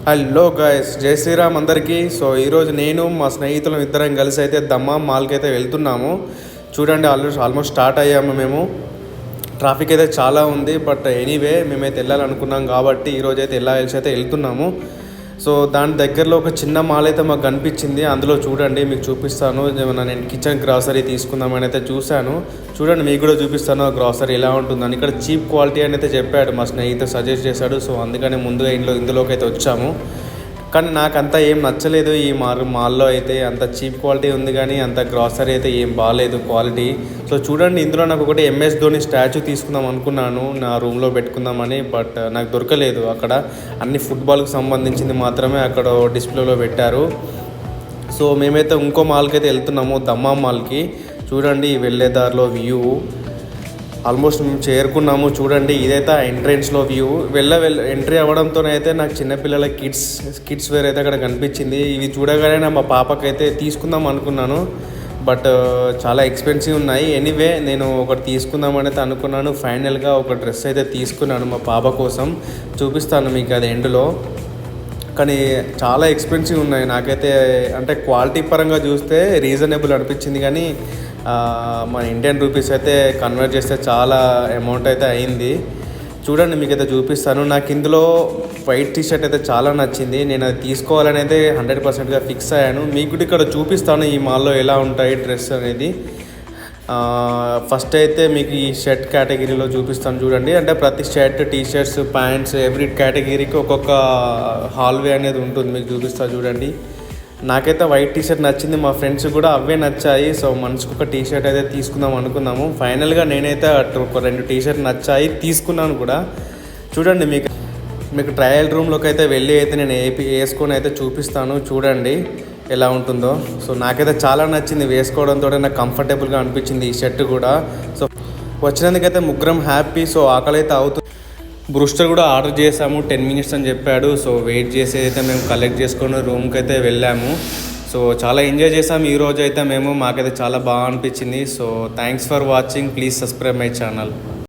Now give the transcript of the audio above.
Hello guys, జై శ్రీరామ్ అందరికీ. So ఈరోజు నేను మా స్నేహితులం ఇద్దరం కలిసి అయితే దమ్మాం మాల్కి అయితే వెళ్తున్నాము. చూడండి, ఆల్మోస్ట్ స్టార్ట్ అయ్యాము మేము. ట్రాఫిక్ అయితే చాలా ఉంది, బట్ ఎనీవే మేమైతే వెళ్ళాలనుకున్నాం కాబట్టి ఈరోజు అయితే వెళ్ళాల్సి అయితే వెళ్తున్నాము. సో దాని దగ్గరలో ఒక చిన్న మాల్ అయితే మాకు కనిపించింది. అందులో చూడండి, మీకు చూపిస్తాను. ఏమన్నా నేను కిచెన్ గ్రాసరీ తీసుకుందామని అయితే చూశాను. చూడండి, మీకు కూడా చూపిస్తాను ఆ గ్రాసరీ ఎలా ఉంటుందని. ఇక్కడ చీప్ క్వాలిటీ అని అయితే చెప్పాడు, మా స్నేహితుడు సజెస్ట్ చేశాడు. సో అందుకని ముందుగా ఇందులోకి అయితే వచ్చాము. కానీ నాకు అంతా ఏం నచ్చలేదు. ఈ మాల్లో అయితే అంత చీప్ క్వాలిటీ ఉంది, కానీ అంత గ్రాసరీ అయితే ఏం బాగాలేదు క్వాలిటీ. సో చూడండి, ఇందులో నాకు ఒకటి MS ధోని స్టాచ్యూ తీసుకుందాం అనుకున్నాను నా రూమ్లో పెట్టుకుందామని, బట్ నాకు దొరకలేదు. అక్కడ అన్ని ఫుట్బాల్కి సంబంధించింది మాత్రమే అక్కడ డిస్ప్లేలో పెట్టారు. సో మేమైతే ఇంకో మాల్కి అయితే వెళ్తున్నాము, దమ్మాం మాల్కి. చూడండి, వెళ్ళే దారిలో వ్యూ ఆల్మోస్ట్ మేము చేరుకున్నాము. చూడండి, ఇదైతే ఎంట్రెన్స్లో వ్యూ. ఎంట్రీ అవ్వడంతోనైతే నాకు చిన్నపిల్లల కిడ్స్ వేర్ అయితే అక్కడ కనిపించింది. ఇవి చూడగానే మా పాపకైతే తీసుకుందాం అనుకున్నాను, బట్ చాలా ఎక్స్పెన్సివ్ ఉన్నాయి. ఎనీవే నేను ఒకటి తీసుకుందామని అయితే అనుకున్నాను. ఫైనల్గా ఒక డ్రెస్ అయితే తీసుకున్నాను మా పాప కోసం. చూపిస్తాను మీకు అది ఎండ్లో. కానీ చాలా ఎక్స్పెన్సివ్ ఉన్నాయి. నాకైతే అంటే క్వాలిటీ పరంగా చూస్తే రీజనబుల్ అనిపించింది, కానీ మన ఇండియన్ రూపీస్ అయితే కన్వర్ట్ చేస్తే చాలా అమౌంట్ అయితే అయింది. చూడండి, మీకైతే చూపిస్తాను. నాకు ఇందులో వైట్ టీషర్ట్ అయితే చాలా నచ్చింది. నేను అది తీసుకోవాలని అయితే 100%గా ఫిక్స్ అయ్యాను. మీకు కూడా ఇక్కడ చూపిస్తాను ఈ మాల్లో ఎలా ఉంటాయి డ్రెస్ అనేది. ఫస్ట్ అయితే మీకు ఈ షర్ట్ కేటగిరీలో చూపిస్తాను. చూడండి, అంటే ప్రతి షర్ట్, టీషర్ట్స్, ప్యాంట్స్, ఎవ్రీ కేటగిరీకి ఒక్కొక్క హాల్వే అనేది ఉంటుంది. మీకు చూపిస్తాను చూడండి. నాకైతే వైట్ టీషర్ట్ నచ్చింది, మా ఫ్రెండ్స్ కూడా అవే నచ్చాయి. సో మనసుకు ఒక టీషర్ట్ అయితే తీసుకుందాం అనుకున్నాము. ఫైనల్గా నేనైతే ఒక 2 టీషర్ట్ నచ్చాయి, తీసుకున్నాను కూడా. చూడండి, మీకు ట్రయల్ రూమ్లోకి అయితే వెళ్ళి అయితే నేను వేసుకొని అయితే చూపిస్తాను. చూడండి ఎలా ఉంటుందో. సో నాకైతే చాలా నచ్చింది, వేసుకోవడంతో నాకు కంఫర్టబుల్గా అనిపించింది ఈ షర్ట్ కూడా. సో వచ్చినందుకైతే ముగ్గురం హ్యాపీ. సో ఆకలి అయితే అవుతుంది. బ్రూస్టర్ కూడా ఆర్డర్ చేసాము, 10 minutes అని చెప్పాడు. సో వెయిట్ చేసి అయితే మేము కలెక్ట్ చేసుకొని రూమ్కి అయితే వెళ్ళాము. సో చాలా ఎంజాయ్ చేసాము ఈరోజు అయితే మాకైతే చాలా బాగా అనిపించింది. So thanks for watching. Please subscribe my channel.